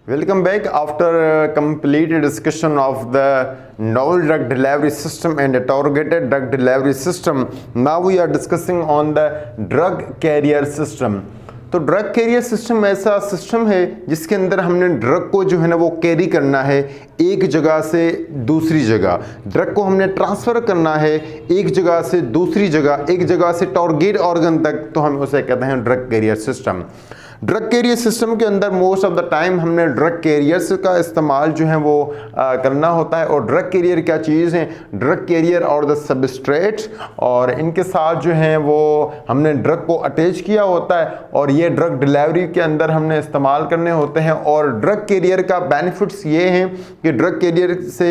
Welcome back after a complete discussion of the novel drug delivery system and the targeted drug delivery system. Now we are discussing on the drug carrier system. तो drug carrier system ऐसा system है जिसके अंदर हमने drug को जो है ना वो कैरी करना है एक जगह से दूसरी जगह, ड्रग को हमने ट्रांसफ़र करना है एक जगह से दूसरी जगह, एक जगह से टारगेट ऑर्गन तक, तो हम उसे कहते हैं drug carrier system. Drug carrier system के अंदर मोस्ट ऑफ द टाइम हमने ड्रग कैरियर्स का इस्तेमाल जो है वो करना होता है। और ड्रग कैरियर क्या चीज़ है? ड्रग कैरियर और द सबस्ट्रेट, और इनके साथ जो है वो हमने ड्रग को अटैच किया होता है और ये ड्रग डिलीवरी के अंदर हमने इस्तेमाल करने होते हैं। और ड्रग कैरियर का बेनिफिट्स ये हैं कि ड्रग कैरियर से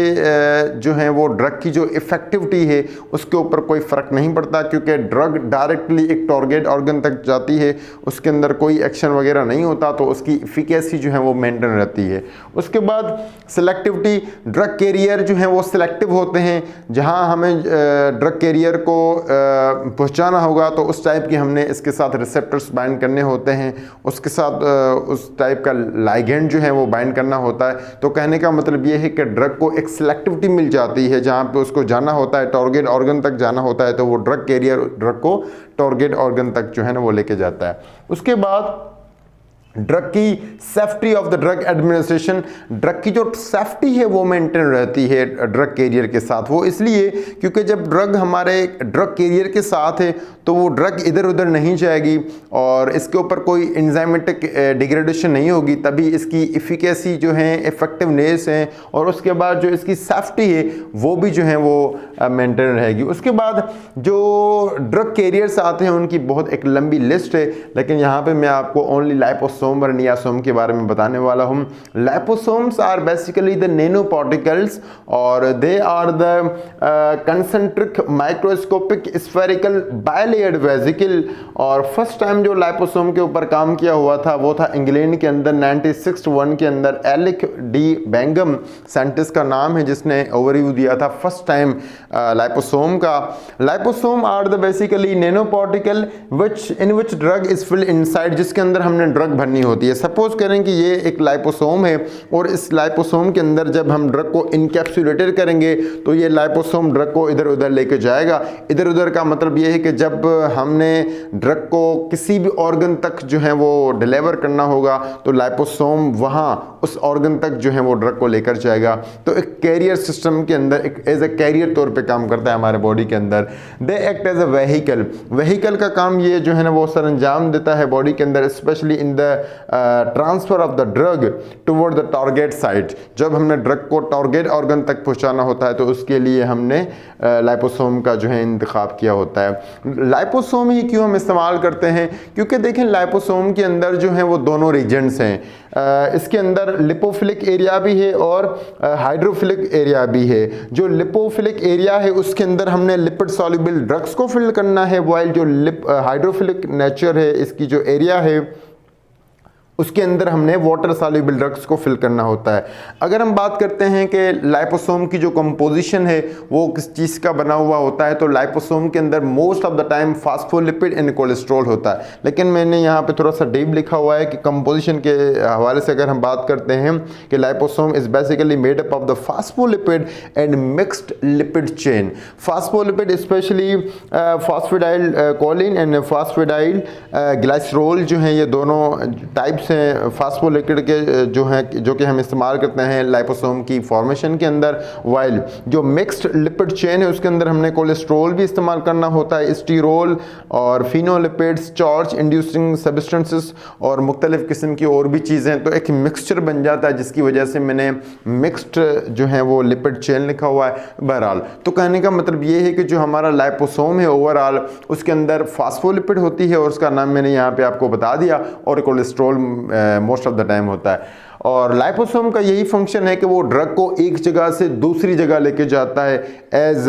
जो है वो ड्रग की जो इफ़ेक्टिविटी है उसके ऊपर कोई फ़र्क नहीं पड़ता, क्योंकि ड्रग डायरेक्टली एक टारगेट ऑर्गन तक जाती है, उसके अंदर कोई एक्शन वगैरह नहीं होता, तो उसकी इफिकेसी जो है वो मेंटेन रहती है। उसके बाद सिलेक्टिविटी, ड्रग कैरियर जो है वो सिलेक्टिव होते हैं। जहां हमें ड्रग कैरियर को पहुंचाना होगा तो उस टाइप की हमने इसके साथ रिसेप्टर्स बाइंड करने होते हैं, उसके साथ उस टाइप का लाइगेंड जो है वो बाइंड करना होता है। तो कहने का मतलब ये है कि ड्रग को एक सिलेक्टिविटी मिल जाती है, जहाँ पे उसको जाना होता है टारगेट ऑर्गन तक जाना होता है, तो वो ड्रग कैरियर ड्रग को टारगेट ऑर्गन तक जो है ना वो लेके जाता है। उसके बाद ड्रग की safety of the drug administration, drug की जो सेफ्टी है वो मेंटेन रहती है ड्रग कैरियर के साथ। वो इसलिए क्योंकि जब ड्रग हमारे ड्रग कैरियर के साथ है तो वो ड्रग इधर उधर नहीं जाएगी और इसके ऊपर कोई एंजाइमेटिक डिग्रेडेशन नहीं होगी, तभी इसकी इफिकेसी जो है, इफेक्टिवनेस है, और उसके बाद जो इसकी सेफ्टी है वो भी जो है वो मेंटेन रहेगी। उसके बाद जो ड्रग कैरियर्स आते हैं उनकी बहुत एक लंबी लिस्ट है, लेकिन यहाँ पे मैं आपको ओनली लाइपोसोम और नियासोम के बारे में बताने वाला हूँ। Liposomes are basically the nano particles और they are the concentric microscopic spherical bilayered vesicle. और फर्स्ट टाइम जो लाइपोसोम के ऊपर काम किया हुआ था वो था इंग्लैंड के अंदर 1961 के अंदर। एलिक डी बैंगम साइंटिस्ट का नाम है जिसने ओवरव्यू दिया था फर्स्ट टाइम लाइपोसोम का। Liposome are the basically nano particle which in which drug is filled inside, जिसके अंदर हमने ड्रग भरनी होती है। सपोज करें कि ये एक लाइपोसोम है और इस लाइपोसोम के अंदर जब हम ड्रग को इनकैप्सुलेटेड करेंगे तो ये लाइपोसोम ड्रग को इधर उधर लेके जाएगा। इधर उधर का मतलब ये है कि जब हमने ड्रग को किसी भी ऑर्गन तक जो है वो डिलीवर करना होगा तो लाइपोसोम वहां उस ऑर्गन तक जो है वो ड्रग को लेकर जाएगा। तो एक कैरियर सिस्टम के अंदर एक एज ए कैरियर तौर पे काम करता है हमारे बॉडी के अंदर। They act as a vehicle, vehicle का काम ये जो है ना वो सर अंजाम देता है बॉडी के अंदर, specially in the transfer of the drug toward the target site. जब हमने ड्रग को टारगेट ऑर्गन तक पहुंचाना होता है तो उसके लिए हमने लाइपोसोम का जो है इंतखाब किया होता है। लाइपोसोम ही क्यों हम इस्तेमाल करते हैं? क्योंकि देखें लाइपोसोम के अंदर जो है वो दोनों रीजन्स हैं। इसके अंदर लिपोफिलिक एरिया भी है और हाइड्रोफिलिक एरिया भी है। जो लिपोफिलिक एरिया है उसके अंदर हमने लिपिड सॉल्युबल ड्रग्स को फिल करना है, वाइल जो हाइड्रोफिलिक नेचर है इसकी जो एरिया है उसके अंदर हमने वाटर सॉल्युबल ड्रग्स को फिल करना होता है। अगर हम बात करते हैं कि लाइपोसोम की जो कंपोजिशन है वो किस चीज़ का बना हुआ होता है, तो लाइपोसोम के अंदर most of the time phospholipid and cholesterol होता है। लेकिन मैंने यहाँ पे थोड़ा सा डीप लिखा हुआ है कि कंपोजिशन के हवाले से अगर हम बात करते हैं कि liposome is basically made up of the phospholipid and mixed lipid chain. Phospholipid specially phosphatidyl choline and phosphatidyl glycerol जो है, ये दोनों टाइप्स हैं फास्फोलिपिड के जो कि हम इस्तेमाल करते हैं लाइपोसोम की फॉर्मेशन के अंदर। वाइल जो मिक्स्ड लिपिड चेन है उसके अंदर हमने कोलेस्ट्रॉल भी इस्तेमाल करना होता है, स्टीरोल और फिनोलिपिड्स, स्टार्च इंड्यूसिंग सब्सटेंसेस और मुख्तलिफ किस्म की और भी चीज़ें। तो एक मिक्सचर बन जाता है जिसकी वजह से मैंने मिक्स्ड जो है वो लिपिड चेन लिखा हुआ है। बहरहाल तो कहने का मतलब ये है कि जो हमारा लाइपोसोम है ओवरऑल उसके अंदर फास्फोलिपिड होती है और उसका नाम मैंने यहाँ पे आपको बता दिया, और cholesterol most of the time होता है। और लाइपोसोम का यही फंक्शन है कि वो ड्रग को एक जगह से दूसरी जगह लेके जाता है एज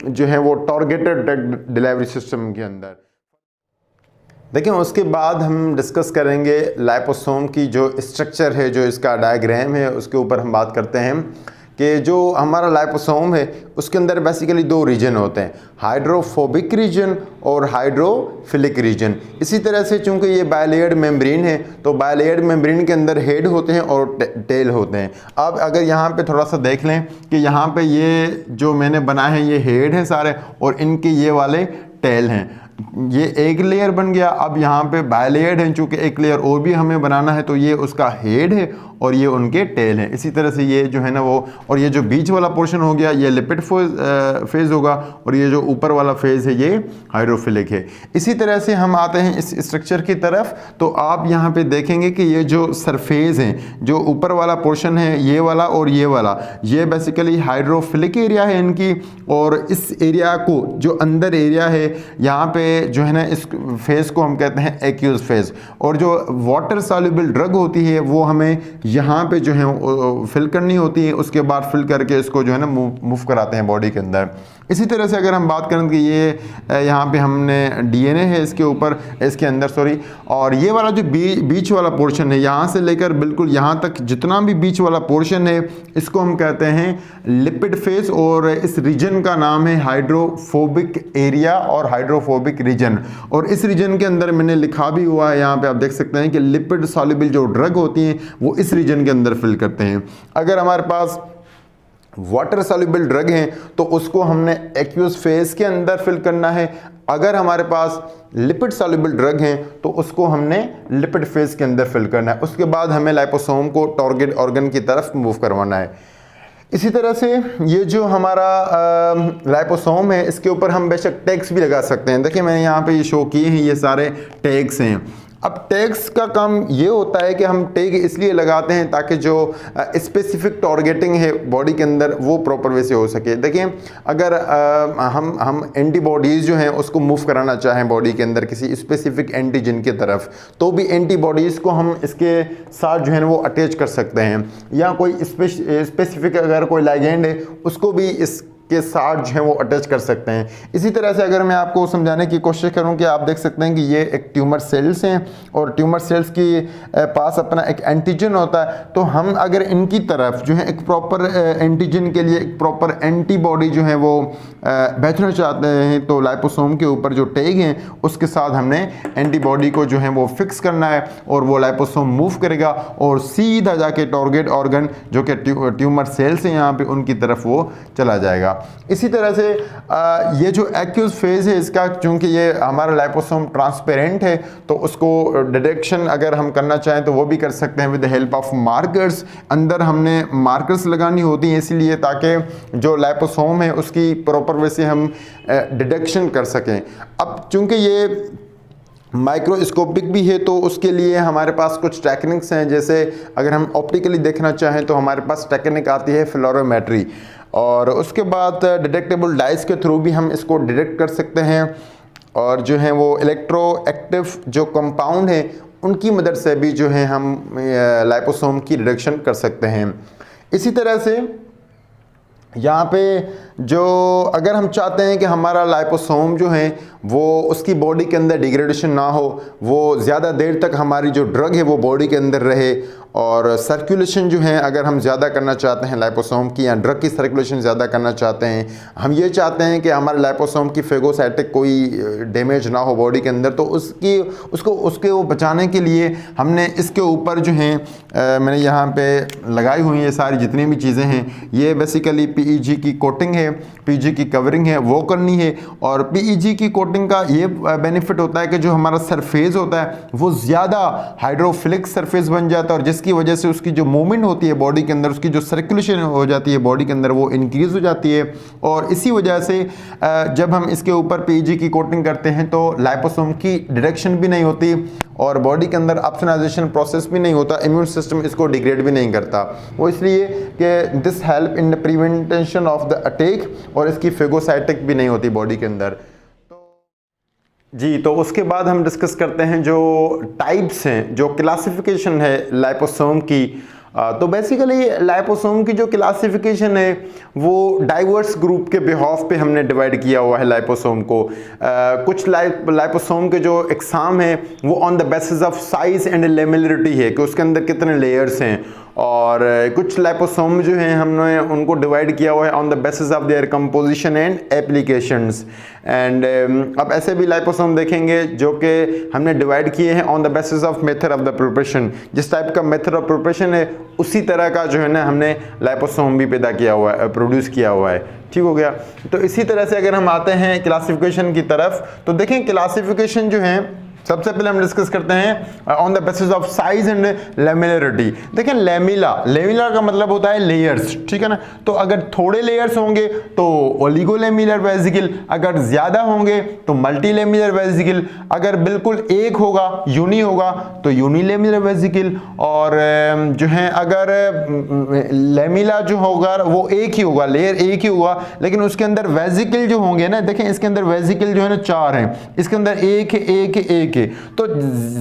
जो है वो टारगेटेड ड्रग डिलीवरी सिस्टम के अंदर। देखिए उसके बाद हम डिस्कस करेंगे लाइपोसोम की जो स्ट्रक्चर है, जो इसका डायग्राम है उसके ऊपर हम बात करते हैं कि जो हमारा लाइपोसोम है उसके अंदर बेसिकली दो रीजन होते हैं, हाइड्रोफोबिक रीजन और हाइड्रोफिलिक रीजन। इसी तरह से चूंकि ये बायलेयर्ड मेम्ब्रेन है तो बायलेयर्ड मेम्ब्रेन के अंदर हेड होते हैं और टेल होते हैं। अब अगर यहाँ पे थोड़ा सा देख लें कि यहाँ पे ये जो मैंने बनाए हैं ये हेड हैं सारे और इनके ये वाले टेल हैं, ये एक लेयर बन गया। अब यहाँ पे बायलेयर्ड है, चूंकि एक लेयर और भी हमें बनाना है तो ये उसका हेड है और ये उनके टेल हैं। इसी तरह से ये जो है ना वो, और ये जो बीच वाला पोर्शन हो गया ये लिपिड फेज होगा और ये जो ऊपर वाला फेज है ये हाइड्रोफिलिक है। इसी तरह से हम आते हैं इस स्ट्रक्चर की तरफ, तो आप यहाँ पे देखेंगे कि ये जो सरफेस हैं, जो ऊपर वाला पोर्शन है ये वाला और ये वाला, ये बेसिकली हाइड्रोफिलिक एरिया है इनकी। और इस एरिया को जो अंदर एरिया है यहाँ पे जो है ना इस फेज को हम कहते हैं एक्यूज फेज। और जो वाटर सॉल्युबल ड्रग होती है वो हमें यहाँ पे जो है फिल करनी होती है, उसके बाद फिल करके इसको जो है ना मूव कराते हैं बॉडी के अंदर। इसी तरह से अगर हम बात करें कि ये यहाँ पे हमने डीएनए है इसके ऊपर, इसके अंदर सॉरी, और ये वाला जो बीच वाला पोर्शन है यहाँ से लेकर बिल्कुल यहाँ तक जितना भी बीच वाला पोर्शन है इसको हम कहते हैं लिपिड फेज। और इस रीजन का नाम है हाइड्रोफोबिक एरिया और हाइड्रोफोबिक रीजन। और इस रीजन के अंदर मैंने लिखा भी हुआ है, यहाँ पे आप देख सकते हैं कि लिपिड सॉल्युबल जो ड्रग होती हैं वो इस रीजन के अंदर फिल करते हैं। अगर हमारे पास वाटर सॉल्युबल ड्रग हैं तो उसको हमने एक्यूज फेज के अंदर फिल करना है। अगर हमारे पास लिपिड सॉल्युबल ड्रग हैं तो उसको हमने लिपिड फेज के अंदर फिल करना है। उसके बाद हमें लाइपोसोम को टारगेट ऑर्गन की तरफ मूव करवाना है। इसी तरह से ये जो हमारा लाइपोसोम है इसके ऊपर हम बेशक टैग्स भी लगा सकते हैं। देखिए मैंने यहाँ पे ये शो किए हैं, ये सारे टैग्स हैं। अब टैग्स का काम ये होता है कि हम टैग इसलिए लगाते हैं ताकि जो स्पेसिफिक टारगेटिंग है बॉडी के अंदर वो प्रॉपर वे से हो सके। देखिए अगर हम एंटीबॉडीज़ जो हैं उसको मूव कराना चाहें बॉडी के अंदर किसी स्पेसिफिक एंटीजन की तरफ, तो भी एंटीबॉडीज़ को हम इसके साथ जो है वो अटैच कर सकते हैं, या कोई स्पेसिफिक अगर कोई लाइगेंड है उसको भी इस के साथ जो है वो अटैच कर सकते हैं। इसी तरह से अगर मैं आपको समझाने की कोशिश करूं कि आप देख सकते हैं कि ये एक ट्यूमर सेल्स हैं और ट्यूमर सेल्स की पास अपना एक एंटीजन होता है, तो हम अगर इनकी तरफ जो है एक प्रॉपर एंटीजन के लिए एक प्रॉपर एंटीबॉडी जो है वो भेजना चाहते हैं तो लाइपोसोम के ऊपर जो टैग हैं उसके साथ हमने एंटीबॉडी को जो है वो फिक्स करना है और वो लाइपोसोम मूव करेगा और सीधा जाके टारगेट ऑर्गन जो कि ट्यूमर सेल्स हैं यहाँ पे उनकी तरफ वो चला जाएगा। इसी तरह से ये जो एक्यूज फेज है इसका, चूंकि ये हमारा लाइपोसोम ट्रांसपेरेंट है तो उसको डिटेक्शन अगर हम करना चाहें तो वो भी कर सकते हैं with the help of markers. अंदर हमने मार्कर्स लगानी होती हैं इसीलिए ताकि जो लाइपोसोम है उसकी प्रॉपर वे से हम डिटेक्शन कर सकें। अब चूंकि ये माइक्रोस्कोपिक भी है तो उसके लिए हमारे पास कुछ टेक्निक्स हैं, जैसे अगर हम ऑप्टिकली देखना चाहें तो हमारे पास टेक्निक आती है फ्लोरोमेट्री, और उसके बाद डिटेक्टेबल डाइस के थ्रू भी हम इसको डिटेक्ट कर सकते हैं, और जो है वो इलेक्ट्रो एक्टिव जो कंपाउंड है उनकी मदद से भी जो है हम लाइपोसोम की डिटेक्शन कर सकते हैं। इसी तरह से यहाँ पे जो अगर हम चाहते हैं कि हमारा लाइपोसोम जो है वो उसकी बॉडी के अंदर डिग्रेडेशन ना हो, वो ज़्यादा देर तक हमारी जो ड्रग है वो बॉडी के अंदर रहे, और सर्कुलेशन जो है अगर हम ज़्यादा करना चाहते हैं लाइपोसोम की या ड्रग की सर्कुलेशन ज़्यादा करना चाहते हैं, हम ये चाहते हैं कि हमारे लाइपोसोम की फेगोसाइटिक कोई डैमेज ना हो बॉडी के अंदर, तो उसके वो बचाने के लिए हमने इसके ऊपर जो है मैंने यहाँ पे लगाई हुई ये सारी जितनी भी चीज़ें हैं, ये बेसिकली पीईजी की कोटिंग है, पीईजी की कवरिंग है वो करनी है। और पीईजी की कोटिंग का ये बेनिफिट होता है कि जो हमारा सरफेस होता है वो ज़्यादा हाइड्रोफिलिक सरफेस बन जाता है और जिसकी वजह से उसकी जो मूवमेंट होती है बॉडी के अंदर, उसकी जो सर्कुलेशन हो जाती है बॉडी के अंदर वो इंक्रीज़ हो जाती है। और इसी वजह से जब हम इसके ऊपर पीईजी की कोटिंग करते हैं तो लाइपोसोम की डिटेक्शन भी नहीं होती और बॉडी के अंदर ऑप्सोनाइजेशन प्रोसेस भी नहीं होता, इम्यून सिस्टम इसको डिग्रेड भी नहीं करता। वो इसलिए कि this help in the prevention of the attack, और इसकी फेगोसाइटिक भी नहीं होती बॉडी के अंदर। जी, तो उसके बाद हम डिस्कस करते हैं जो टाइप्स हैं, जो क्लासिफिकेशन है लाइपोसोम की। तो बेसिकली लाइपोसोम की जो क्लासिफिकेशन है वो डाइवर्स ग्रुप के बिहाफ पे हमने डिवाइड किया हुआ है लाइपोसोम को। कुछ लाइपोसोम के जो एग्जाम है वो on the basis of size and lamellarity है कि उसके अंदर कितने लेयर्स हैं, और कुछ लाइपोसोम जो हैं हमने उनको डिवाइड किया हुआ है on the basis of their composition and applications. And अब ऐसे भी लाइपोसोम देखेंगे जो कि हमने डिवाइड किए हैं on the basis of method of the preparation. जिस टाइप का मेथड ऑफ प्रिपरेशन है उसी तरह का जो है ना हमने लाइपोसोम भी पैदा किया हुआ है, प्रोड्यूस किया हुआ है। ठीक हो गया। तो इसी तरह से अगर हम आते हैं क्लासिफिकेशन की तरफ, तो देखें क्लासिफिकेशन जो है सबसे पहले हम डिस्कस करते हैं on the basis of size and lamellarity. देखें लेमिला का मतलब होता है लेयर्स, ठीक है ना। तो अगर थोड़े लेयर्स होंगे तो ओलिगोलेमिलर वेसिकल, अगर ज्यादा होंगे तो मल्टीलेमिलर वेसिकल, अगर बिल्कुल एक होगा यूनी होगा तो यूनिलेमिलर वेसिकल, और जो है अगर लेमिला जो होगा वो एक ही होगा, लेयर एक ही होगा, लेकिन उसके अंदर वेसिकल जो होंगे ना, देखें इसके अंदर वेसिकल जो है ना 4 हैं, इसके अंदर एक तो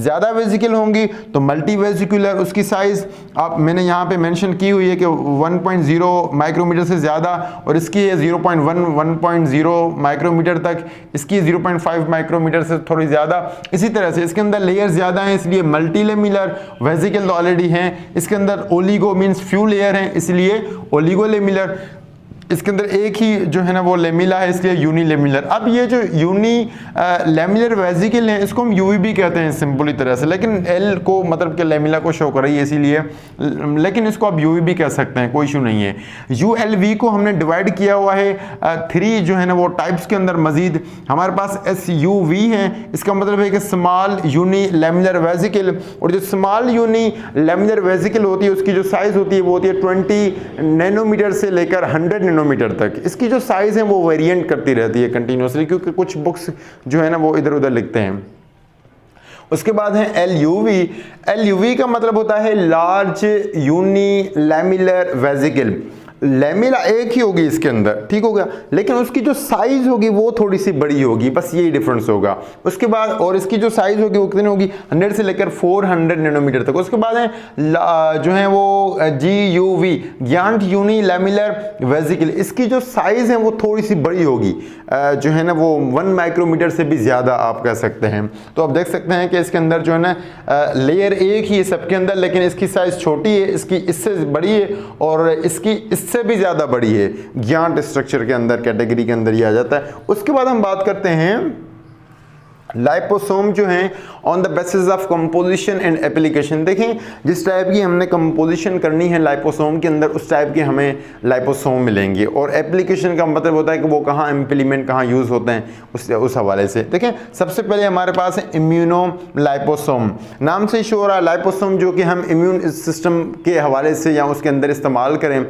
ज्यादा वेसिकल होंगी तो मल्टी वेसिकुलर, उसकी साइज आप मैंने यहां पे मेंशन की हुई है कि 1.0 माइक्रोमीटर से ज्यादा, और इसकी है 1.0 माइक्रोमीटर तक, इसकी 0.5 माइक्रोमीटर से थोड़ी ज्यादा। इसी तरह से इसके अंदर लेयर ज्यादा हैं इसलिए मल्टीलेमिलर, वेसिकल तो ऑलरेडी हैं, इसके अंदर ओलिगो मींस फ्यू लेयर हैं इसलिए ओलिगोलेमिलर, इसके अंदर एक ही जो है ना वो लेमिला है इसलिए यूनिलेमिलर। अब ये जो लेमिलर वेसिकल है इसको हम यूवीबी कहते हैं सिंपली तरह से, लेकिन एल को मतलब कि लेमिला को शो कर रही है इसीलिए, लेकिन इसको आप यूवीबी कह सकते हैं, कोई इशू नहीं है। यूएलवी को हमने डिवाइड किया हुआ है 3 जो है ना वो टाइप्स के अंदर मजीद हमारे पास SUV है। इसका मतलब है कि स्मॉल यूनी लेमिलर वेसिकल, और जो स्मॉल यूनी लेमिलर वेसिकल होती है उसकी जो साइज होती है वो होती है 20 नैनोमीटर से लेकर 100 नैनोमीटर तक। इसकी जो साइज है वो वेरिएंट करती रहती है कंटिन्यूसली, क्योंकि कुछ बुक्स जो है ना वो इधर उधर लिखते हैं। उसके बाद है LUV का मतलब होता है large unilamellar vesicle. Lamella एक ही होगी इसके अंदर, ठीक हो गया, लेकिन उसकी जो साइज होगी वो थोड़ी सी बड़ी होगी, बस यही डिफरेंस होगा। उसके बाद और इसकी जो साइज होगी वो कितनी होगी 100 से लेकर 400 नैनोमीटर तक। उसके बाद है जो है वो GUV ग्यांट यूनी लेमिलर वेसिकल, इसकी जो साइज है वो थोड़ी सी बड़ी होगी, जो है ना वो 1 माइक्रोमीटर से भी ज्यादा आप कह सकते हैं। तो आप देख सकते हैं कि इसके अंदर जो है ना लेयर एक ही है सबके अंदर, लेकिन इसकी साइज छोटी है, इसकी इससे बड़ी है, और इसकी इससे भी ज्यादा बड़ी है। ग्यांट स्ट्रक्चर के अंदर कैटेगरी के अंदर ये आ जाता है। उसके बाद हम बात करते हैं लाइपोसोम जो हैं on the basis of composition and application. देखें जिस टाइप की हमने कंपोजिशन करनी है लाइपोसोम के अंदर उस टाइप के हमें लाइपोसोम मिलेंगे, और एप्लीकेशन का मतलब होता है कि वो कहाँ इम्प्लीमेंट कहाँ यूज होते हैं उस हवाले से। देखें सबसे पहले हमारे पास है इम्यूनो लाइपोसोम, नाम से शो रहा है लाइपोसोम जो कि हम इम्यून सिस्टम के हवाले से या उसके अंदर इस्तेमाल करें।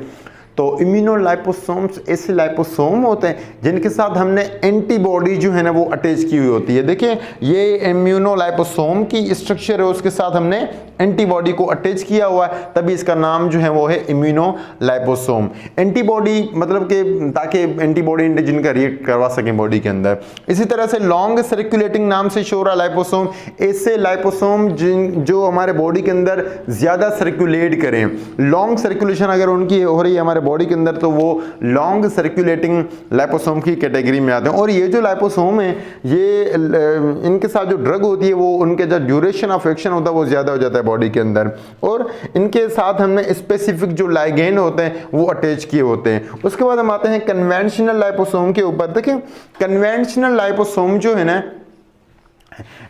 तो इम्यूनोलाइपोसोम्स ऐसे लाइपोसोम होते हैं जिनके साथ हमने एंटीबॉडी जो है ना वो अटैच की हुई होती है। देखिए ये इम्यूनोलाइपोसोम की स्ट्रक्चर है, उसके साथ हमने एंटीबॉडी को अटैच किया हुआ है, तभी इसका नाम जो है वो है इम्यूनोलाइपोसोम। एंटीबॉडी मतलब कि ताकि एंटीबॉडी एंटीजन का रिएक्ट करवा सकें बॉडी के अंदर। इसी तरह से लॉन्ग सर्कुलेटिंग नाम से शो रहा लाइपोसोम, ऐसे लाइपोसोम जो हमारे बॉडी के अंदर ज्यादा सर्कुलेट करें, लॉन्ग सर्कुलेशन अगर उनकी हो रही है हमारे बॉडी के अंदर तो वो लॉन्ग सर्कुलेटिंग लाइपोसोम की कैटेगरी में आते हैं। और ये जो लाइपोसोम है ये इनके साथ जो ड्रग होती है वो उनके जो ड्यूरेशन ऑफ एक्शन होता है वो ज्यादा हो जाता है बॉडी के अंदर, और इनके साथ हमने स्पेसिफिक जो लाइगेंड होते हैं वो अटैच किए होते हैं। उसके बाद हम आते हैं कन्वेंशनल लाइपोसोम के ऊपर। देखें कन्वेंशनल लाइपोसोम जो है ना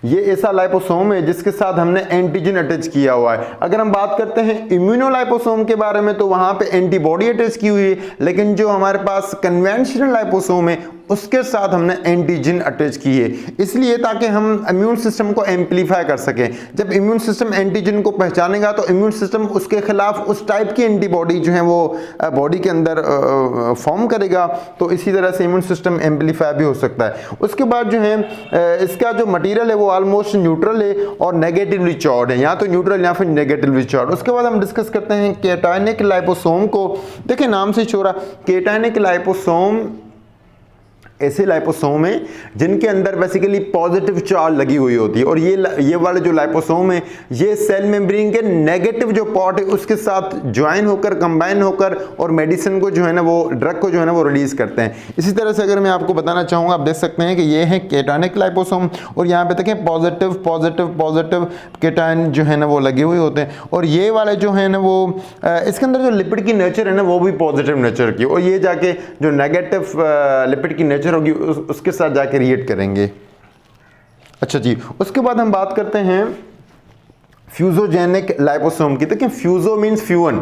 ये ऐसा लाइपोसोम है जिसके साथ हमने एंटीजन अटैच किया हुआ है। अगर हम बात करते हैं इम्यूनोलाइपोसोम के बारे में तो वहां पे एंटीबॉडी अटैच की हुई है, लेकिन जो हमारे पास कन्वेंशनल लाइपोसोम है उसके साथ हमने एंटीजन अटैच की है, इसलिए ताकि हम इम्यून सिस्टम को एम्पलीफाई कर सकें। जब इम्यून सिस्टम एंटीजन को पहचानेगा तो इम्यून सिस्टम उसके खिलाफ उस टाइप की एंटीबॉडी जो है वो बॉडी के अंदर फॉर्म करेगा, तो इसी तरह से इम्यून सिस्टम एम्पलीफाई भी हो सकता है। उसके बाद जो है इसका जो मटीरियल है वो ऑलमोस्ट न्यूट्रल है और नेगेटिवली चार्ज है, या तो न्यूट्रल या फिर नेगेटिवली चार्ज। उसके बाद हम डिस्कस करते हैं केटायनिक लाइपोसोम को। देखिए नाम से छोड़ा केटायनिक लाइपोसोम ऐसे लाइपोसोम हैं जिनके अंदर बेसिकली पॉजिटिव चार्ज लगी हुई होती है, और ये वाले जो लाइपोसोम है ये सेल मेम्ब्रेन के नेगेटिव जो पार्ट है उसके साथ ज्वाइन होकर, कंबाइन होकर और मेडिसिन को जो है ना वो ड्रग को जो है ना वो रिलीज करते हैं। इसी तरह से अगर मैं आपको बताना चाहूँगा, आप देख सकते हैं कि ये है केटानिक लाइपोसोम, और यहाँ पे देखें पॉजिटिव पॉजिटिव पॉजिटिव केटाइन जो है ना वो लगे हुए होते हैं, और ये वाले जो है ना वो इसके अंदर जो लिपिड की नेचर है ना वो भी पॉजिटिव नेचर की, और ये जाके जो नेगेटिव लिपिड की नेचर होगी उसके साथ जाके रिएक्ट करेंगे। अच्छा जी, उसके बाद हम बात करते हैं फ्यूजोजेनिक लाइपोसोम की। देखिए फ्यूजो मींस फ्यूजन,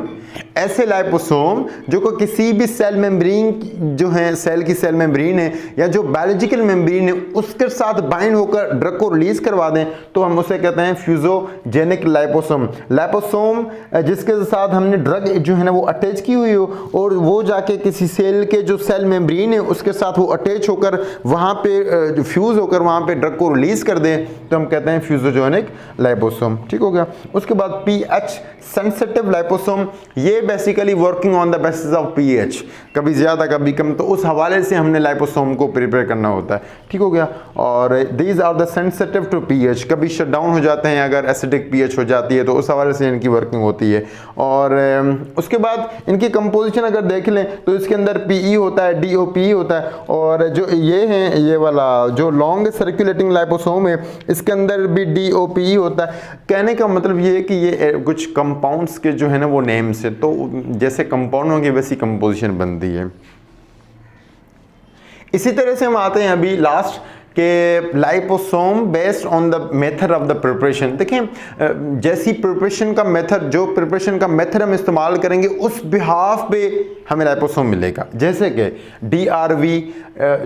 ऐसे लाइपोसोम जो को किसी भी सेल मेम्ब्रेन जो है, सेल की सेल मेम्ब्रेन है या जो बायोलॉजिकल मेम्ब्रेन है उसके साथ बाइंड होकर ड्रग को रिलीज करवा दें तो हम उसे कहते हैं फ्यूजोजेनिक लाइपोसोम। लाइपोसोम जिसके साथ हमने ड्रग जो है ना वो अटैच की हुई हो और वो जाके किसी सेल के जो सेल मेम्ब्रेन है उसके साथ वो अटैच होकर वहां पे फ्यूज होकर वहां पे ड्रग को रिलीज कर दे तो हम कहते हैं फ्यूजोजेनिक लाइपोसोम। ठीक हो गया। उसके बाद पीएच सेंसिटिव लाइपोसोम, ये basically working on the basis of pH, कभी ज्यादा कभी कम, तो उस हवाले से हमने लाइपोसोम को प्रिपेयर करना होता है। ठीक हो गया। और these are the sensitive to pH, कभी शट डाउन हो जाते हैं अगर एसिडिक पीएच हो जाती है तो उस हवाले से इनकी वर्किंग होती है। और उसके बाद इनकी कंपोजिशन अगर देख लें तो इसके अंदर पीई होता है, डीओपी होता है, और जो ये है ये वाला जो लॉन्ग सर्कुलेटिंग लाइपोसोम है इसके अंदर भी डीओपी होता है। कहने का मतलब ये है कि ये कुछ कंपाउंड्स के जो है ना वो नेम्स है, तो जैसे कंपाउंड होंगे वैसी कंपोजिशन बनती है। इसी तरह से हम आते हैं अभी लास्ट के liposome based on the method of the preparation. देखें जैसी प्रिपरेशन का मेथड, जो प्रिपरेशन का मेथड हम इस्तेमाल करेंगे उस बिहाफ पे हमें लाइपोसोम मिलेगा। जैसे कि DRV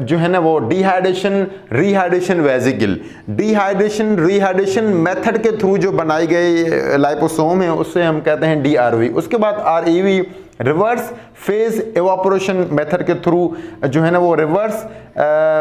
जो है ना वो dehydration rehydration vesicle, dehydration rehydration method के थ्रू जो बनाई गई लाइपोसोम है उससे हम कहते हैं DRV। उसके बाद REV reverse phase evaporation method के थ्रू जो है ना वो रिवर्स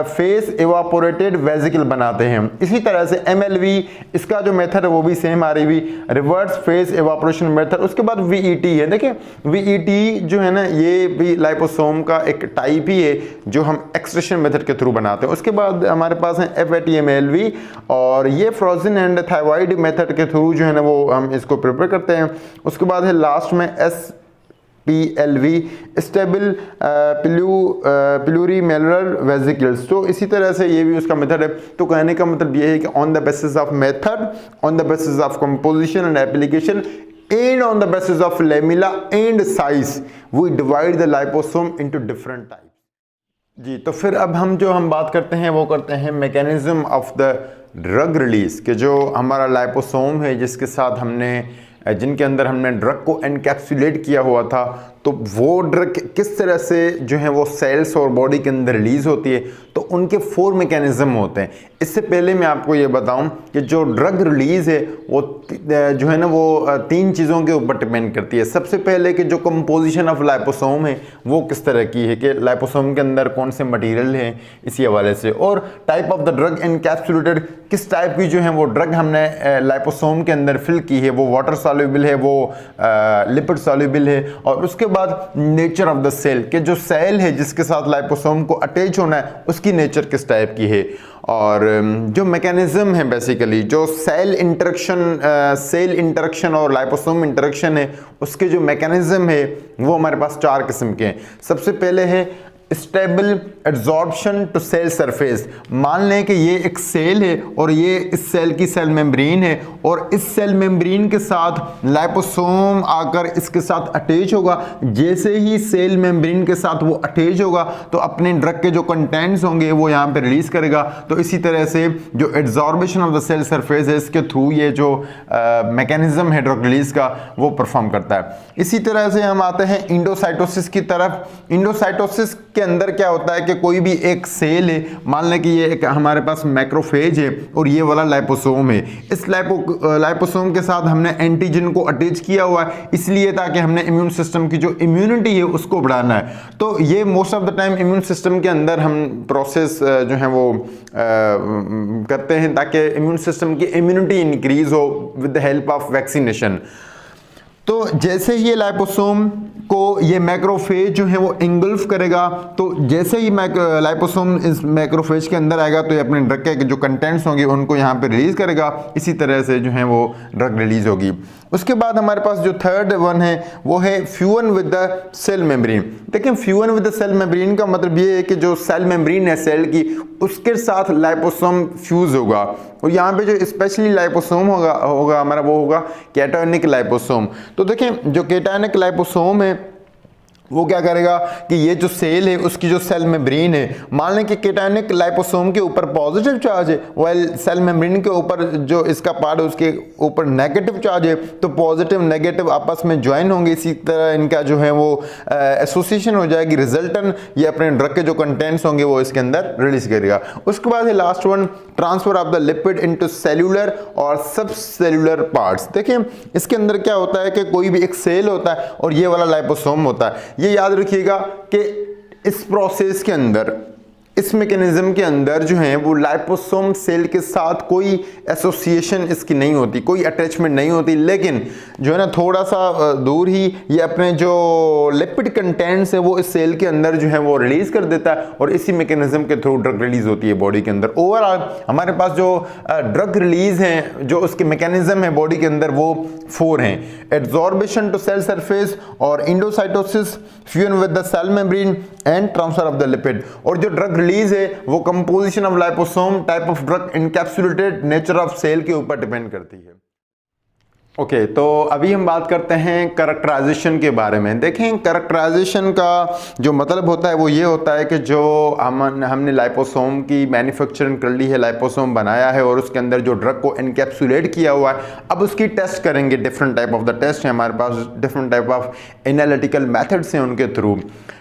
फेज एवापोरेटेड वेजिकल बनाते हैं। इसी तरह से MLV इसका जो मेथड है वो भी same REV reverse phase evaporation method. उसके बाद VET है। देखिए VET जो है ना ये भी लाइपोसोम का एक टाइप ही है जो हम एक्सट्रैक्शन मेथड के थ्रू बनाते हैं। उसके बाद हमारे पास है FATMLV और ये फ्रोजन एंड थायराइड मेथड के थ्रू जो है ना वो हम इसको प्रिपेयर करते हैं। उसके बाद है लास्ट में SPLV स्टेबल प्लूरीमेलर वेजिकल्स। तो इसी तरह से ये भी उसका मेथड है। तो कहने का मतलब ये है कि on the basis of method, on the basis of composition and application and on the basis of lamella and size we divide the liposome into different types। जी तो फिर अब हम बात करते हैं वो करते हैं mechanism of the drug release के जो हमारा लाइपोसोम है जिसके साथ हमने जिनके अंदर हमने ड्रग को एनकैप्सुलेट किया हुआ था तो वो ड्रग किस तरह से जो है वो सेल्स और बॉडी के अंदर रिलीज होती है तो उनके 4 मैकेनिज्म होते हैं। इससे पहले मैं आपको ये बताऊं कि जो ड्रग रिलीज है वो जो है ना वो 3 चीज़ों के ऊपर डिपेंड करती है। सबसे पहले कि जो कंपोजिशन ऑफ लाइपोसोम है वो किस तरह की है कि लाइपोसोम के अंदर कौन से मटेरियल है इसी हवाले से, और type of the drug encapsulated किस टाइप की जो है वो ड्रग हमने लाइपोसोम के अंदर फिल की है, वो वाटर सॉल्युबल है, वो लिपिड सॉल्युबल है, और उसके बाद नेचर ऑफ द सेल के जो सेल है जिसके साथ लाइपोसोम को अटैच होना है उसकी नेचर किस टाइप की है, और जो मैकेनिज्म है बेसिकली जो सेल इंटरेक्शन और लाइपोसोम इंटरेक्शन है उसके जो मैकेनिज्म है वो हमारे पास 4 किस्म के हैं। सबसे पहले है stable adsorption to cell surface. मान लें कि ये एक सेल है और ये इस सेल की सेल मेम्ब्रेन है और इस सेल मेम्ब्रेन के साथ लाइपोसोम आकर इसके साथ अटैच होगा। जैसे ही सेल मेम्ब्रेन के साथ वो अटैच होगा तो अपने ड्रग के जो कंटेंट्स होंगे वो यहाँ पे रिलीज करेगा। तो इसी तरह से जो adsorption of the cell surface है इसके थ्रू ये जो मैकेनिज्म है ड्रग रिलीज का वो परफॉर्म करता है। इसी तरह से हम आते हैं इंडोसाइटोसिस की तरफ। इंडोसाइटोसिस के अंदर क्या होता है कि कोई भी एक सेल है, मान लें कि ये एक हमारे पास मैक्रोफेज है और ये वाला लाइपोसोम है। इस लाइपोसोम के साथ हमने एंटीजन को अटैच किया हुआ है इसलिए ताकि हमने इम्यून सिस्टम की जो इम्यूनिटी है उसको बढ़ाना है। तो ये most of the time immune system के अंदर हम प्रोसेस जो है वो करते हैं ताकि इम्यून सिस्टम की इम्यूनिटी इंक्रीज हो with the help of vaccination. तो जैसे ही ये लाइपोसोम को ये मैक्रोफेज जो है वो इंगल्फ करेगा। तो जैसे ही लाइपोसोम इस मैक्रोफेज के अंदर आएगा तो ये अपने ड्रग के जो कंटेंट्स होंगे उनको यहाँ पे रिलीज करेगा। इसी तरह से जो है वो ड्रग रिलीज होगी। उसके बाद हमारे पास जो थर्ड वन है वो है fusion with the cell membrane. देखिए fusion with the cell membrane का मतलब ये है कि जो सेल मेम्ब्रेन है सेल की उसके साथ लाइपोसोम फ्यूज होगा। और यहाँ पे जो स्पेशली लाइपोसोम होगा हमारा वो होगा कैटायनिक लाइपोसोम। तो देखें जो कैटायनिक लाइपोसोम है वो क्या करेगा कि ये जो सेल है उसकी जो सेल मेम्ब्रेन है, मान लें कि कैटायनिक लाइपोसोम के ऊपर पॉजिटिव चार्ज है वाइल सेल मेम्ब्रेन के ऊपर जो इसका पार्ट है उसके ऊपर नेगेटिव चार्ज है, तो पॉजिटिव नेगेटिव आपस में ज्वाइन होंगे। इसी तरह इनका जो है वो एसोसिएशन हो जाएगी। रिजल्टन ये अपने ड्रग के जो कंटेंट्स होंगे वो इसके अंदर रिलीज करेगा। उसके बाद है last one transfer of the lipid into cellular और सब सेल्यूलर पार्ट्स। देखिए इसके अंदर क्या होता है कि कोई भी एक सेल होता है और ये वाला लाइपोसोम होता है। ये याद रखिएगा कि इस प्रोसेस के अंदर इस मैकेनिज्म के अंदर जो है वो लाइपोसोम सेल के साथ कोई एसोसिएशन इसकी नहीं होती, कोई अटैचमेंट नहीं होती, लेकिन जो है ना थोड़ा सा दूर ही ये अपने जो लिपिड कंटेंट्स है वो इस सेल के अंदर जो है वो रिलीज कर देता है और इसी मैकेनिज्म के थ्रू ड्रग रिलीज होती है बॉडी के अंदर। ओवरऑल हमारे पास जो ड्रग रिलीज हैं जो उसके मैकेनिज्म है बॉडी के अंदर वो 4 हैं। एब्जॉर्बेशन टू सेल सरफेस और endocytosis, fusion with the cell membrane and transfer of the lipid. और जो ड्रग रिलीज है वो composition of liposome, type of drug, encapsulated nature of cell के ऊपर डिपेंड करती है। ओके, तो अभी हम बात करते हैं कैरेक्टराइजेशन के बारे में। देखें कैरेक्टराइजेशन का जो मतलब होता है वो ये होता है कि जो हमने लाइपोसोम की मैन्युफैक्चरिंग कर ली है, लाइपोसोम बनाया है और उसके अंदर जो ड्रग को एनकैप्सुलेट किया हुआ है, अब उसकी टेस्ट करेंगे। Different type of the test है हमारे पास, different type of analytical methods हैं उनके थ्रू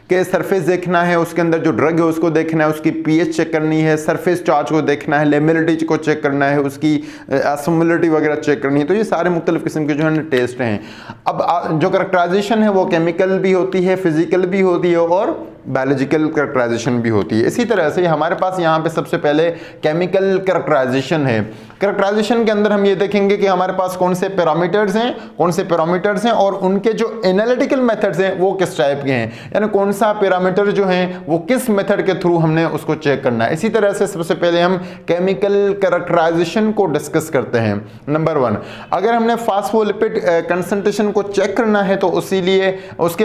के सरफेस देखना है, उसके अंदर जो ड्रग है उसको देखना है, उसकी पीएच चेक करनी है, सरफेस चार्ज को देखना है, लेमिलिटी को चेक करना है, उसकी एसोमिलिटी वगैरह चेक करनी है। तो ये सारे मुख्तलिफ किस्म के जो है टेस्ट हैं। अब जो कैरेक्टराइजेशन है वो केमिकल भी होती है, फिजिकल भी होती है और बायोलॉजिकल कैरेक्टराइजेशन भी होती है। इसी तरह से हमारे पास यहाँ पे सबसे पहले केमिकल कैरेक्टराइजेशन है। कैरेक्टराइजेशन के अंदर हम ये देखेंगे कि हमारे पास कौन से पैरामीटर्स हैं और उनके जो एनालिटिकल मेथड्स हैं वो किस टाइप के हैं, यानी कौन सा पैरामीटर जो है वो किस मेथड के थ्रू हमने उसको चेक करना है। इसी तरह से सबसे पहले हम केमिकल कैरेक्टराइजेशन को डिस्कस करते हैं। नंबर 1, अगर हमने फास्फोलिपिड कंसंट्रेशन को चेक करना है तो उसके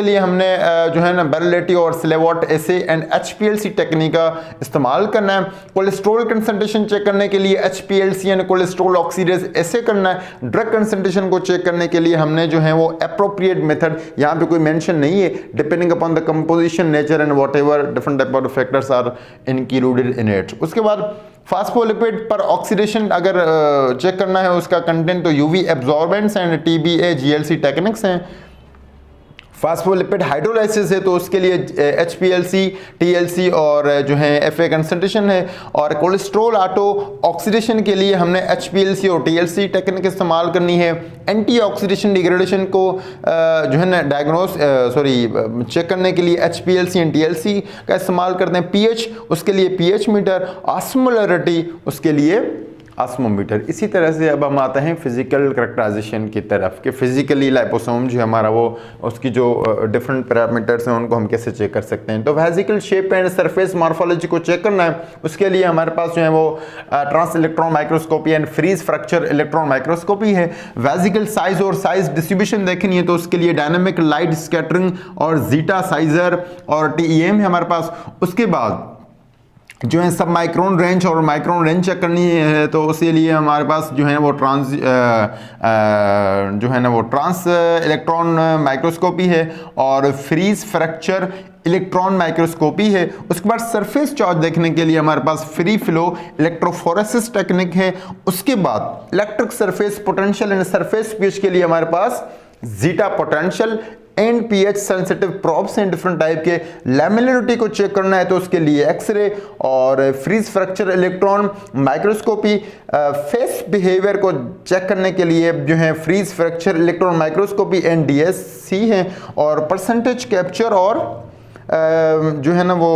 लिए हमने जो है ना बेरेलेटी और सिलेवॉट एसे एंड HPLC टेक्निक का इस्तेमाल करना है। कोलेस्ट्रॉल कंसंट्रेशन चेक करने के लिए HPLC यानी कोलेस्ट्रॉल ऑक्सीडेज ऐसे करना है। ड्रग कंसंट्रेशन को चेक करने के लिए हमने जो है वो एप्रोप्रिएट मेथड, यहाँ पे कोई मेंशन नहीं है, depending upon the composition, nature and whatever different type of factors are included in it. उसके बाद फास्फोलिपिड पर ऑक्सीडेशन अगर चेक करना है उसका कंटेंट, तो UV एब्जॉर्बेंट्स and TBA GLC techniques हैं। फास्फोलिपिड हाइड्रोलाइसिस है तो उसके लिए HPLC, TLC और जो है FA कंसंट्रेशन है। और कोलेस्ट्रॉल ऑटो ऑक्सीडेशन के लिए हमने HPLC और TLC टेक्निक इस्तेमाल करनी है। एंटी ऑक्सीडेशन डिग्रेडेशन को जो है ना चेक करने के लिए HPLC एंड TLC का इस्तेमाल करते हैं। pH उसके लिए pH मीटर, ऑस्मोलरिटी उसके लिए ऑस्मोमीटर। इसी तरह से अब हम आते हैं फिजिकल कैरेक्टराइजेशन की तरफ कि फिजिकली लाइपोसोम जो हमारा वो उसकी जो डिफरेंट पैरामीटर्स हैं उनको हम कैसे चेक कर सकते हैं। तो vesicle shape and surface morphology को चेक करना है, उसके लिए हमारे पास जो है वो trans electron microscopy and freeze fracture electron microscopy है। वेसिकल साइज और साइज डिस्ट्रीब्यूशन देखनी है तो उसके लिए डायनामिक लाइट स्कैटरिंग और जीटा साइजर और TEM है हमारे पास। उसके बाद जो है सब माइक्रोन रेंज और माइक्रोन रेंज चेक करनी है तो उसके लिए हमारे पास जो है वो ट्रांस इलेक्ट्रॉन माइक्रोस्कोपी है और फ्रीज फ्रैक्चर इलेक्ट्रॉन माइक्रोस्कोपी है। उसके बाद सरफेस चार्ज देखने के लिए हमारे पास फ्री फ्लो इलेक्ट्रोफोरेसिस टेक्निक है। उसके बाद electric surface potential and surface pH के लिए हमारे पास zeta potential and pH sensitive probes हैं डिफरेंट टाइप के। लैमिलिनिटी को चेक करना है तो उसके लिए एक्सरे और freeze fracture electron microscopy. Phase behaviour को चेक करने के लिए जो है freeze fracture electron microscopy and DSC है। और परसेंटेज कैप्चर और जो है ना वो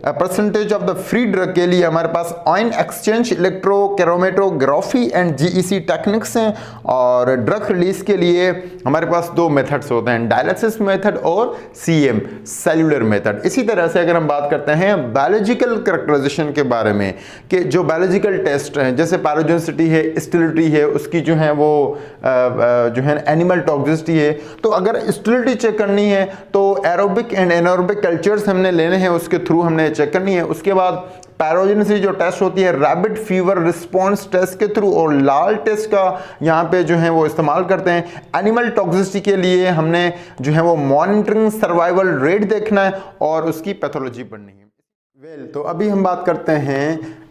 percentage of the free drug के लिए हमारे पास ion exchange, electrochromatography and GEC techniques हैं। और ड्रग रिलीज के लिए हमारे पास दो मेथड्स होते हैं, डायलिसिस मेथड और सीएम सेल्यूलर मेथड। इसी तरह से अगर हम बात करते हैं बायोलॉजिकल कैरेक्टराइजेशन के बारे में कि जो बायोलॉजिकल टेस्ट हैं जैसे पैरोजेनिसिटी है, स्टेरिलिटी है, उसकी जो है वो जो है एनिमल टॉक्सिसिटी है, तो अगर स्टेरिलिटी चेक करनी है तो एरोबिक एंड एनारोबिक कल्चर्स हमने लेने हैं, उसके थ्रू हमने चेक करनी है। उसके बाद पैरोजेनेसिस जो टेस्ट होती है रैपिड फीवर रिस्पॉन्स टेस्ट के थ्रू और लाल टेस्ट का यहाँ पे जो है वो इस्तेमाल करते हैं। एनिमल टॉक्सिसिटी के लिए हमने जो है वो मॉनिटरिंग सर्वाइवल रेट देखना है और उसकी पैथोलॉजी पढ़नी है। वेल तो अभी हम बात करते हैं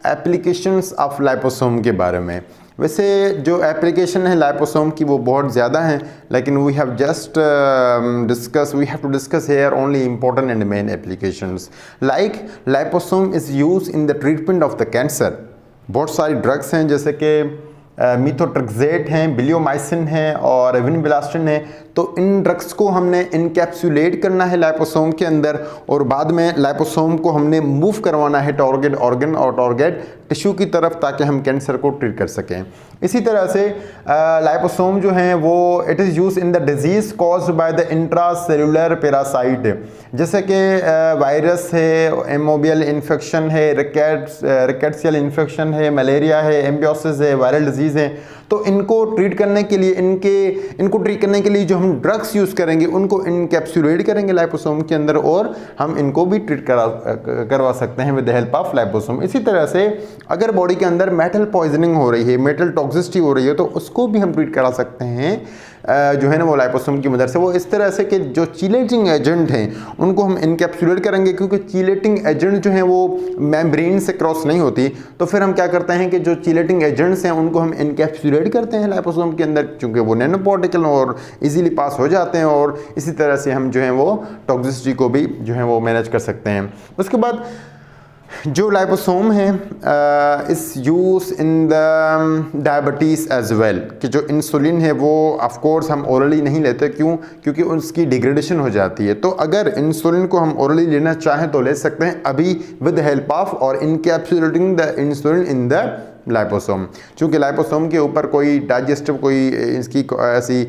एप्लीकेशंस ऑफ लाइपोसोम के बारे में। वैसे जो एप्लीकेशन है लाइपोसोम की वो बहुत ज़्यादा हैं, लेकिन we have to discuss here only important and main applications. Like liposome is use in the treatment of the cancer. बहुत सारी ड्रग्स हैं जैसे कि मिथोट्रेक्सेट हैं, बिलियोमाइसिन है और विनबिलास्टिन है, तो इन ड्रग्स को हमने इनकैप्सुलेट करना है लाइपोसोम के अंदर और बाद में लाइपोसोम को हमने मूव करवाना है टारगेट ऑर्गन और टारगेट टिश्यू की तरफ ताकि हम कैंसर को ट्रीट कर सकें। इसी तरह से लाइपोसोम जो हैं वो it is use in the disease caused by the intracellular parasite, जैसे कि वायरस है, एमोबियल इन्फेक्शन है, रिकेट्सियल इन्फेक्शन है, मलेरिया है, एम्बियोसिस है, वायरल डिजीज़ है। तो इनको ट्रीट करने के लिए इनको ट्रीट करने के लिए जो हम ड्रग्स यूज़ करेंगे उनको इनकैप्सुलेट करेंगे लाइपोसोम के अंदर और हम इनको भी ट्रीट करवा सकते हैं with the help of liposome. इसी तरह से अगर बॉडी के अंदर मेटल पॉइजनिंग हो रही है, मेटल टॉक्सिसिटी हो रही है, तो उसको भी हम ट्रीट करा सकते हैं जो है ना वो लाइपोसोम की मदद से। वो इस तरह से कि जो चीलेटिंग एजेंट हैं उनको हम इनकैप्सुलेट करेंगे, क्योंकि चीलेटिंग एजेंट जो हैं वो मेम्ब्रेन से क्रॉस नहीं होती, तो फिर हम क्या करते हैं कि जो चीलेटिंग एजेंट्स हैं उनको हम इनकैप्सुलेट करते हैं लाइपोसोम के अंदर, क्योंकि वो नैनो पार्टिकल और इजीली पास हो जाते हैं और इसी तरह से हम जो है वो टॉक्सिसिटी को भी जो है वो मैनेज कर सकते हैं। उसके बाद जो लाइपोसोम है is use in the diabetes as well, कि जो इंसुलिन है वो ऑफ कोर्स हम ओरली नहीं लेते, क्यों? क्योंकि उसकी डिग्रेडेशन हो जाती है। तो अगर इंसुलिन को हम ओरली लेना चाहें तो ले सकते हैं अभी विद हेल्प ऑफ और इनकैप्सुलेटिंग the insulin in the liposome. चूँकि लाइपोसोम के ऊपर कोई डाइजेस्टिव कोई इसकी ऐसी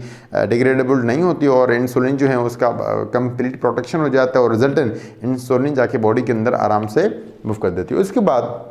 डिग्रेडेबल नहीं होती और इंसुलिन जो है उसका कंप्लीट प्रोटेक्शन हो जाता है और रिजल्टेंट इंसुलिन जाके बॉडी के अंदर आराम से मूव कर देती है। उसके बाद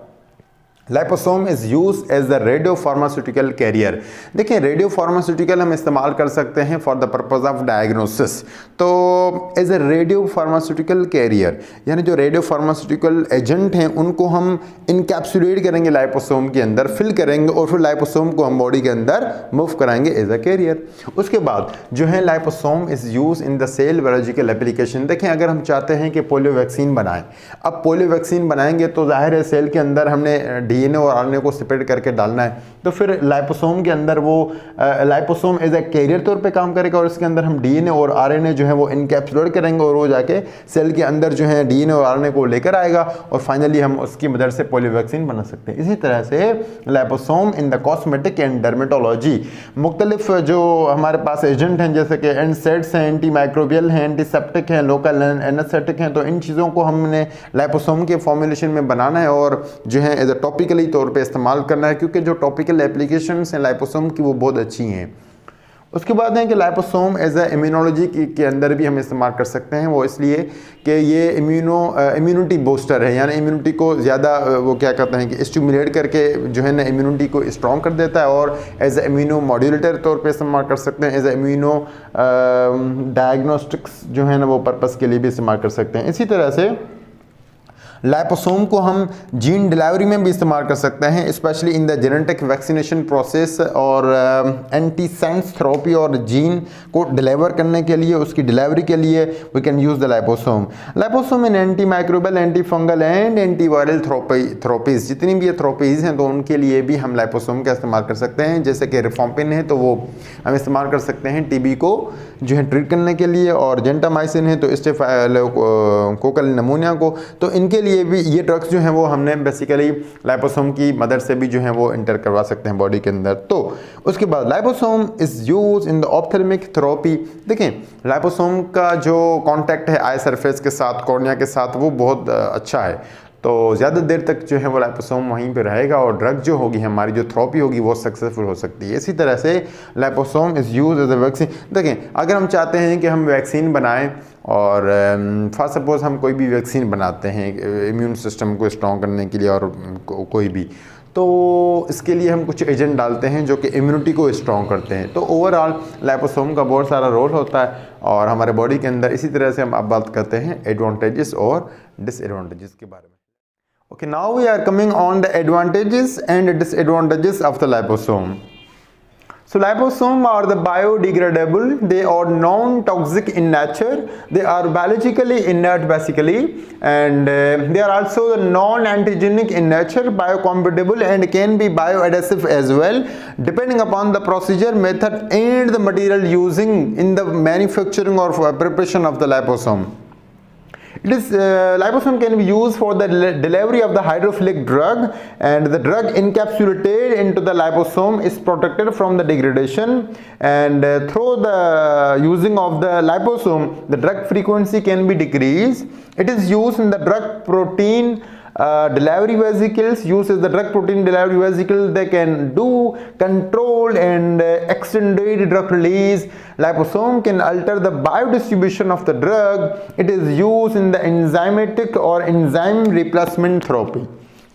liposome is use as the radio pharmaceutical carrier. देखिए रेडियो फार्मास्यूटिकल हम इस्तेमाल कर सकते हैं for the purpose of diagnosis. तो as a radio pharmaceutical carrier यानी जो रेडियो फार्मास्यूटिकल एजेंट हैं उनको हम इनकैप्सुलेट करेंगे लाइपोसोम के अंदर, फिल करेंगे और फिर लाइपोसोम को हम बॉडी के अंदर मूव कराएंगे एज अ कैरियर। उसके बाद जो है liposome is use in the cell biological application. देखें अगर हम चाहते हैं कि पोलियो वैक्सीन बनाएं, अब पोलियो वैक्सीन बनाएंगे तो जाहिर है सेल के अंदर हमने डीएनए और आरएनए को सेपरेट करके डालना है, तो फिर लाइपोसोम के अंदर वो लाइपोसोम एज ए कैरियर तौर पे काम करेगा और इसके अंदर हम डीएनए और आरएनए जो है वो इनकैप्सुलेट करेंगे और वो जाके सेल के अंदर जो है डीएनए और आरएनए को लेकर आएगा और फाइनली हम उसकी मदद से पोलियो वैक्सीन बना सकते हैं। इसी तरह से liposome in the cosmetic and dermatology मुख्तलिफ जो हमारे पास एजेंट हैं जैसे कि एनसेड्स हैं, एंटी माइक्रोबियल हैं, एंटीसेप्टिक हैं, लोकल एनेस्थेटिक हैं, तो इन चीज़ों को हमने लाइपोसोम के फॉर्मुलेशन में बनाना है और जो है एज ए टॉपिकली तौर पे इस्तेमाल करना है, क्योंकि जो टॉपिकल एप्लीकेशंस हैं लाइपोसोम की वो बहुत अच्छी हैं। उसके बाद है कि लाइपोसोम एज ए इम्यूनोलॉजी के अंदर भी हम इस्तेमाल कर सकते हैं, वो इसलिए कि ये इम्यूनिटी बूस्टर है, यानी इम्यूनिटी को ज़्यादा वो क्या कहते हैं कि स्टिमुलेट करके जो है ना इम्यूनिटी को स्ट्रॉन्ग कर देता है और एज ए इम्यूनो मॉड्यूलेटर तौर पे इस्तेमाल कर सकते हैं, एज ए इम्यूनो डायग्नोस्टिक्स जो है ना वो पर्पज़ के लिए भी इस्तेमाल कर सकते हैं। इसी तरह से लाइपोसोम को हम जीन डिलीवरी में भी इस्तेमाल कर सकते हैं, specially in the genetic vaccination process और एंटीसेंस थेरेपी और जीन को डिलीवर करने के लिए, उसकी डिलीवरी के लिए we can use the liposome. Liposome in anti microbial, anti fungal and anti viral therapies, जितनी भी ये थेरेपीज हैं तो उनके लिए भी हम लाइपोसोम का इस्तेमाल कर सकते हैं। जैसे कि रिफॉम्पिन है तो वो हम इस्तेमाल कर सकते हैं टीबी को जो है ट्रीट करने के लिए, और जेंटामाइसिन है तो स्टेफाइलोकोकल नमूनिया को, तो इनके लिए ये ड्रग्स जो हैं वो हमने बेसिकली लाइपोसोम की मदद से भी जो है वो इंटर करवा सकते हैं बॉडी के अंदर। तो उसके बाद liposome is use in the ophthalmic therapy. देखें लाइपोसोम का जो कांटेक्ट है आई सरफेस के साथ, कॉर्निया के साथ, वो बहुत अच्छा है, तो ज़्यादा देर तक जो है वो लाइपोसोम वहीं पे रहेगा और ड्रग जो होगी हमारी जो थेरेपी होगी वो सक्सेसफुल हो सकती है। इसी तरह से liposome is use as a vaccine. देखें अगर हम चाहते हैं कि हम वैक्सीन बनाएं और फर्स्ट सपोज हम कोई भी वैक्सीन बनाते हैं इम्यून सिस्टम को स्ट्रॉन्ग करने के लिए और कोई भी, तो इसके लिए हम कुछ एजेंट डालते हैं जो कि इम्यूनिटी को स्ट्रॉन्ग करते हैं। तो ओवरऑल लाइपोसोम का बहुत सारा रोल होता है और हमारे बॉडी के अंदर। इसी तरह से हम अब बात करते हैं एडवांटेजेस और डिसएडवांटेजेस के बारे में। Okay, now we are coming on the advantages and disadvantages of the liposome. So liposome are the biodegradable, they are non-toxic in nature, they are biologically inert basically, and they are also the non-antigenic in nature, biocompatible and can be bioadhesive as well depending upon the procedure, method and the material using in the manufacturing or preparation of the liposome. Liposome can be used for the delivery of the hydrophilic drug, and the drug encapsulated into the liposome is protected from the degradation, and through the using of the liposome the drug frequency can be decreased. It is used in the drug protein delivery vesicles. Uses the drug protein delivery vesicle, they can do control and extended drug release. Liposome can alter the biodistribution of the drug. It is used in the enzymatic or enzyme replacement therapy.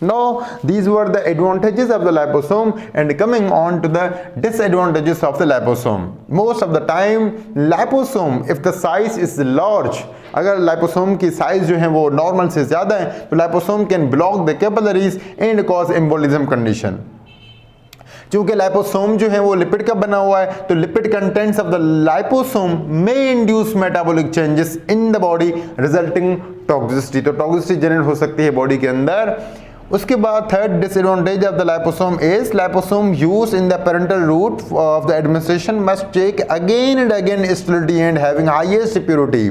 Now these were the advantages of the liposome, and coming on to the disadvantages of the liposome. Most of the time liposome, if the size is large, अगर liposome की size जो है वो normal से ज़्यादा है तो liposome can block the capillaries and cause embolism condition. चूंकि लाइपोसोम जो है वो लिपिड का बना हुआ है तो lipid contents of the liposome may induce metabolic changes in the body resulting toxicity. तो टॉक्सिसिटी जनरेट हो सकती है बॉडी के अंदर। उसके बाद third disadvantage of the liposome is liposome use in the parental route of the administration must check again and again sterility and having highest purity.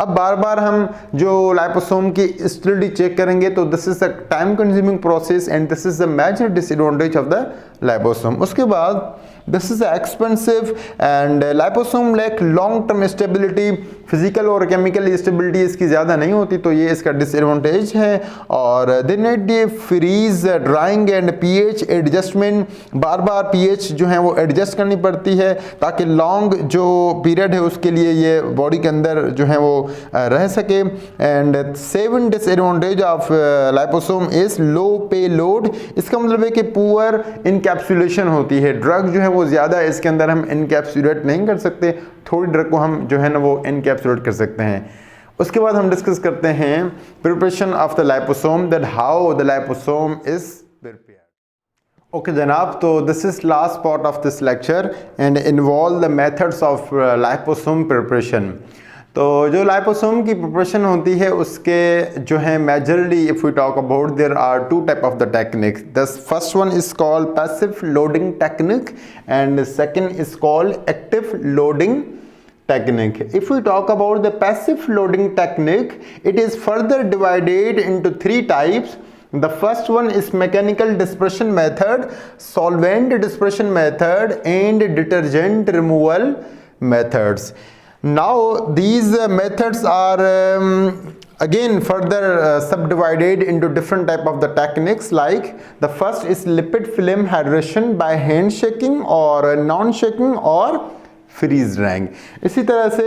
अब बार बार हम जो लाइपोसोम की स्टेरिलिटी चेक करेंगे तो this is a time consuming process and this is the major disadvantage of the liposome. उसके बाद this is expensive and liposome lack long term stability, physical और केमिकल स्टेबिलिटी इसकी ज़्यादा नहीं होती, तो ये इसका डिसएडवांटेज है। और they need freeze drying and pH adjustment, बार बार पीएच जो है वो एडजस्ट करनी पड़ती है ताकि लॉन्ग जो पीरियड है उसके लिए ये बॉडी के अंदर जो है वो रह सके। And seven disadvantage of liposome is low पे लोड, इसका मतलब है कि पुअर इनकैप्सुलेशन होती है, ड्रग जो है वो ज़्यादा इसके अंदर हम इनकैप्सुलेट नहीं कर सकते, थोड़ी ड्रग को हम जो है ना वो इनकैप्सुलेट कर सकते हैं। उसके बाद हम डिस्कस करते हैं preparation of the liposome, that how the liposome is prepared. Okay जनाब, तो this is last part of this lecture and involve the methods of liposome preparation. तो जो लाइपोसोम की प्रिपरेशन होती है उसके जो है majorly if we talk about there are two type of the techniques. The first one is called passive loading technique and second is called active loading technique. If we talk about the passive loading technique, it is further divided into three types. The first one is mechanical dispersion method, solvent dispersion method and detergent removal methods. Now these methods are again further subdivided into different type of the techniques. Like the first is lipid film hydration by hand shaking or non shaking or freeze drying. इसी तरह से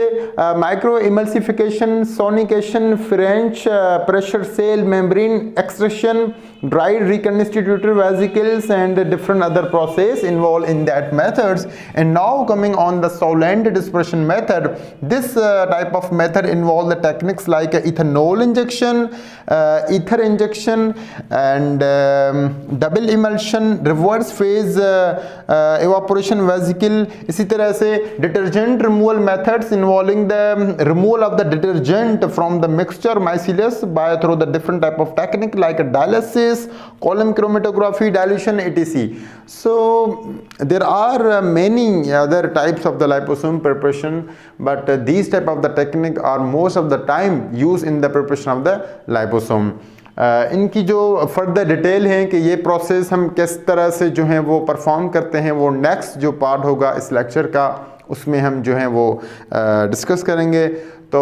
micro emulsification, sonication, French pressure cell membrane extraction, dried reconstituted vesicles and different other process involved in that methods. And now coming on the solvent dispersion method, this type of method involve the techniques like ethanol injection, ether injection and double emulsion, reverse phase evaporation vesicle. इसी तरह से detergent removal methods involving the removal of the detergent from the mixture mycelius by through the different type of technique like dialysis, column chromatography, dilution, etc. So there are many other types of the liposome preparation, but these type of the technique are most of the time used in the preparation of the liposome. इनकी जो further detail है कि ये process हम किस तरह से जो है वो परफॉर्म करते हैं, वो नेक्स्ट जो पार्ट होगा इस लेक्चर का उसमें हम जो है वो डिस्कस करेंगे। तो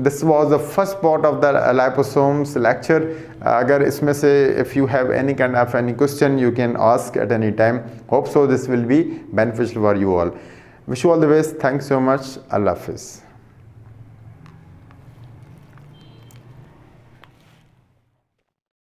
this was the first part of the liposomes lecture. अगर इसमें से if you have any kind of any question you can ask at any time. Hope so this will be beneficial for you all. Wish you all the best. Thanks so much. अल्लाह हाफिज़।